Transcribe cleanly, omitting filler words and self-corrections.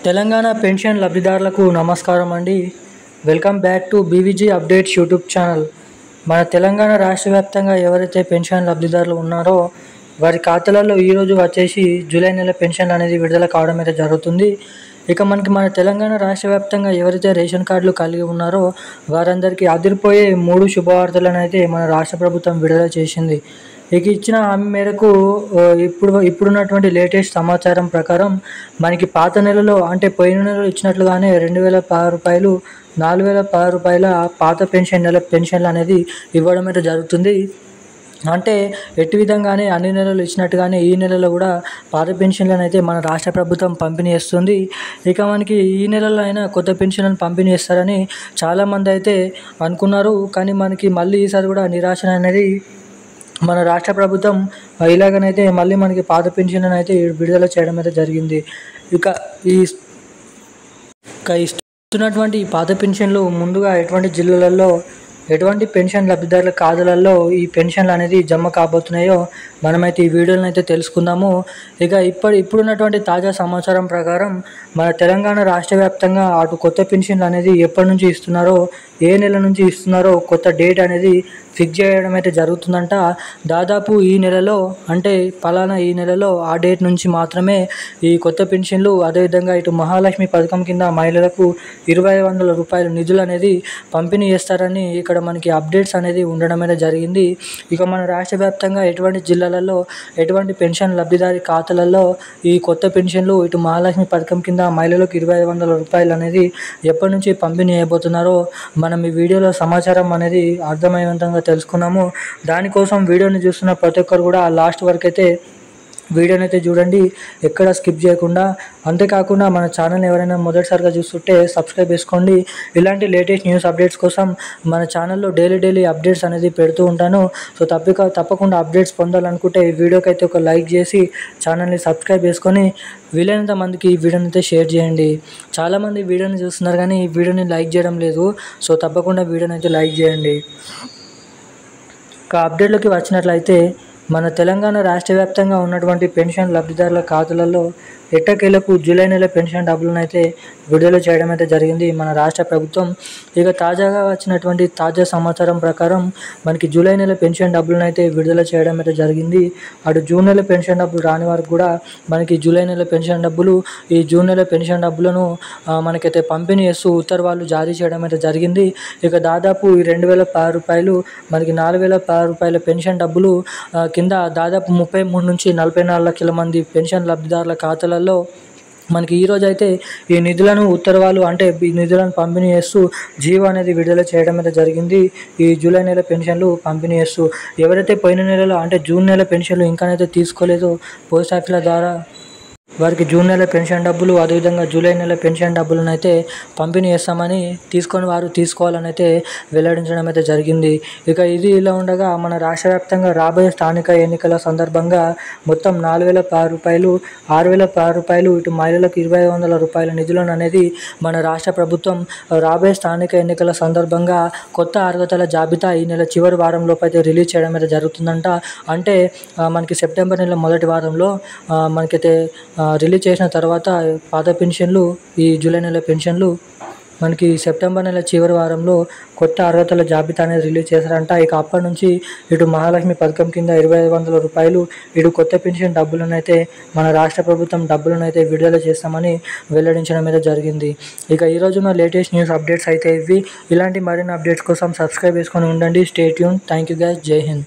Telangana pension లబ్ధిదారులకు నమస్కారం అండి. Welcome back to BVG updates YouTube channel. మన తెలంగాణ రాష్ట్ర వ్యాప్తంగా ఎవరైతే పెన్షన్ లబ్ధిదారులు ఉన్నారో వారి ఖాతాలలో ఈరోజు వచ్చేసి జూలై నెల పెన్షన్ అనేది విడుదల కావడం అయితే జరుగుతుంది. ఇక మన తెలంగాణ రాష్ట్ర వ్యాప్తంగా ఎవరైతే రేషన్ కార్డులు కలిగి ఉన్నారో వారందరికీ అదిరిపోయే 3 శుభవార్తలను అయితే మన రాష్ట్ర ప్రభుత్వం విడుదల చేసింది. ఇక ఇచ్చిన హామీ మేరకు ఇప్పుడున్నటువంటి లేటెస్ట్ సమాచారం ప్రకారం మనకి పాత నెలలో అంటే పోయిన నెలలో ఇచ్చినట్లుగానే 2016 రూపాయలు 4016 రూపాయల పాత పెన్షన్లు అనేది ఇవ్వడం అయితే జరుగుతుంది. అంటే ఎట్టి విధంగానే అన్ని నెలలు ఇచ్చినట్టుగానే ఈ నెలలో కూడా పాత పెన్షన్లను అయితే మన రాష్ట్ర ప్రభుత్వం పంపిణీ చేస్తుంది. ఇక మనకి ఈ నెలలో అయినా కొత్త పెన్షన్లను పంపిణీ చేస్తారని చాలామంది అయితే అనుకున్నారు. కానీ మనకి మళ్ళీ ఈసారి కూడా నిరాశ అనేది మన రాష్ట్ర ప్రభుత్వం ఇలాగనైతే మళ్ళీ మనకి పాత పెన్షన్లను అయితే విడుదల చేయడం అయితే జరిగింది. ఇక ఇస్తున్నటువంటి ఈ పాత పెన్షన్లు ముందుగా ఎటువంటి జిల్లాలలో ఎటువంటి పెన్షన్ లబ్ధిదారుల ఖాతాలలో ఈ పెన్షన్లు అనేది జమ కాబోతున్నాయో మనమైతే ఈ వీడియోలను అయితే తెలుసుకుందాము. ఇక ఇప్పుడున్నటువంటి తాజా సమాచారం ప్రకారం మన తెలంగాణ రాష్ట్ర వ్యాప్తంగా అటు కొత్త పెన్షన్లు అనేది ఎప్పటి నుంచి ఇస్తున్నారో ఏ నెల నుంచి ఇస్తున్నారో కొత్త డేట్ అనేది ఫిక్స్ చేయడం అయితే జరుగుతుందంట. దాదాపు ఈ నెలలో అంటే పలానా ఈ నెలలో ఆ డేట్ నుంచి మాత్రమే ఈ కొత్త పెన్షన్లు అదేవిధంగా ఇటు మహాలక్ష్మి పథకం కింద మహిళలకు 2500 రూపాయల నిధులు అనేది పంపిణీ చేస్తారని ఇక్కడ మనకి అప్డేట్స్ అనేది ఉండడం అయితే జరిగింది. ఇక మన రాష్ట్ర వ్యాప్తంగా ఎటువంటి జిల్లాలలో ఎటువంటి పెన్షన్ లబ్ధిదారి ఖాతాలలో ఈ కొత్త పెన్షన్లు ఇటు మహాలక్ష్మి పథకం కింద మహిళలకు 2500 రూపాయలు అనేది ఎప్పటి నుంచి పంపిణీ అయిపోతున్నారో మనం ఈ వీడియోలో సమాచారం అనేది అర్థమయ్యేంతంగా తెలుసుకున్నాము. దానికోసం వీడియోని చూస్తున్న ప్రతి ఒక్కరు కూడా లాస్ట్ వరకు అయితే వీడియోని అయితే చూడండి, ఎక్కడ స్కిప్ చేయకుండా. అంతేకాకుండా మన ఛానల్ ఎవరైనా మొదటిసారిగా చూస్తుంటే సబ్స్క్రైబ్ చేసుకోండి. ఇలాంటి లేటెస్ట్ న్యూస్ అప్డేట్స్ కోసం మన ఛానల్లో డైలీ అప్డేట్స్ అనేది పెడుతూ ఉంటాను. సో తప్పకుండా అప్డేట్స్ పొందాలనుకుంటే ఈ వీడియోకి అయితే ఒక లైక్ చేసి ఛానల్ని సబ్స్క్రైబ్ చేసుకొని వీలైనంత మందికి ఈ వీడియోని అయితే షేర్ చేయండి. చాలామంది వీడియోని చూస్తున్నారు కానీ ఈ వీడియోని లైక్ చేయడం లేదు. సో తప్పకుండా వీడియోని అయితే లైక్ చేయండి. ఇక అప్డేట్లోకి వచ్చినట్లయితే మన తెలంగాణ రాష్ట్ర వ్యాప్తంగా ఉన్నటువంటి పెన్షన్ లబ్ధిదారుల ఖాతాలలో ఎట్టకేలకు జూలై నెల పెన్షన్ డబ్బులను అయితే విడుదల చేయడం అయితే జరిగింది మన రాష్ట్ర ప్రభుత్వం. ఇక తాజాగా వచ్చినటువంటి తాజా సమాచారం ప్రకారం మనకి జూలై నెల పెన్షన్ డబ్బులను అయితే విడుదల చేయడం అయితే జరిగింది. అటు జూన్ నెల పెన్షన్ డబ్బులు రాని వారికి కూడా మనకి జూలై నెల పెన్షన్ డబ్బులు ఈ జూన్ నెల పెన్షన్ డబ్బులను మనకైతే పంపిణీ చేస్తూ ఉత్తర్వులు జారీ చేయడం అయితే జరిగింది. ఇక దాదాపు ఈ 2016 రూపాయలు మనకి 4016 రూపాయల పెన్షన్ డబ్బులు కింద దాదాపు 33 నుంచి 44 లక్షల మంది పెన్షన్ లబ్ధిదారుల ఖాతాలలో మనకి ఈరోజు అయితే ఈ నిధులను ఉత్తర్వులు అంటే ఈ నిధులను పంపిణీ చేస్తూ జీవో అనేది విడుదల చేయడం అయితే జరిగింది. ఈ జూలై నెల పెన్షన్లు పంపిణీ చేస్తూ ఎవరైతే పోయిన నెలలో అంటే జూన్ నెల పెన్షన్లు ఇంకానైతే తీసుకోలేదో పోస్ట్ ఆఫీసుల ద్వారా వారికి జూన్ నెల పెన్షన్ డబ్బులు అదేవిధంగా జూలై నెల పెన్షన్ డబ్బులను అయితే పంపిణీ చేస్తామని తీసుకొని వారు తీసుకోవాలని అయితే వెల్లడించడం అయితే జరిగింది. ఇక ఇది ఇలా ఉండగా మన రాష్ట్ర వ్యాప్తంగా రాబోయే స్థానిక ఎన్నికల సందర్భంగా మొత్తం 4016 రూపాయలు 6016 రూపాయలు ఇటు మహిళలకు 2500 రూపాయల నిధులను అనేది మన రాష్ట్ర ప్రభుత్వం రాబోయే స్థానిక ఎన్నికల సందర్భంగా కొత్త అర్హతల జాబితా ఈ నెల చివరి వారంలోపు అయితే రిలీజ్ చేయడం అయితే జరుగుతుందంట. అంటే మనకి సెప్టెంబర్ నెల మొదటి వారంలో మనకైతే రిలీజ్ చేసిన తర్వాత పాత పెన్షన్లు ఈ జూలై నెల పెన్షన్లు మనకి సెప్టెంబర్ నెల చివరి వారంలో కొత్త అర్హతల జాబితా అనేది రిలీజ్ చేశారంట. ఇక అప్పటి నుంచి ఇటు మహాలక్ష్మి పథకం కింద 2500 రూపాయలు ఇటు కొత్త పెన్షన్ డబ్బులను అయితే మన రాష్ట్ర ప్రభుత్వం డబ్బులను అయితే విడుదల చేస్తామని వెల్లడించడం అయితే జరిగింది. ఇక ఈరోజున లేటెస్ట్ న్యూస్ అప్డేట్స్ అయితే ఇవి. ఇలాంటి మరిన్ని అప్డేట్స్ కోసం సబ్స్క్రైబ్ చేసుకొని ఉండండి. Stay tune. Thank you guys. జై హింద్.